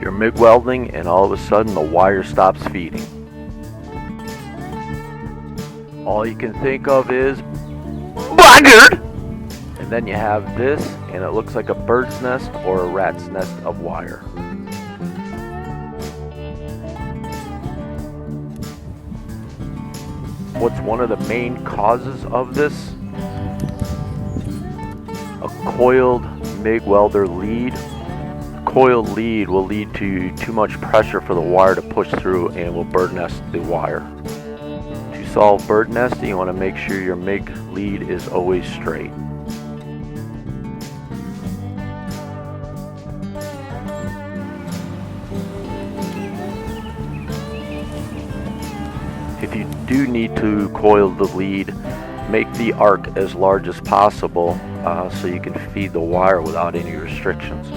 You're Mig Welding and all of a sudden the wire stops feeding. All you can think of is BUGGURRD! And then you have this and it looks like a bird's nest or a rat's nest of wire. What's one of the main causes of this? A coiled Mig Welder lead. Coiled lead will lead to too much pressure for the wire to push through and will bird nest the wire. To solve bird nesting, you want to make sure your Mig lead is always straight. If you do need to coil the lead, make the arc as large as possible so you can feed the wire without any restrictions.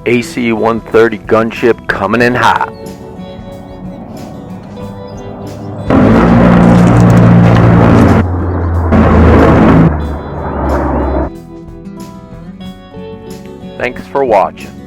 AC 130 gunship coming in hot. Thanks for watching.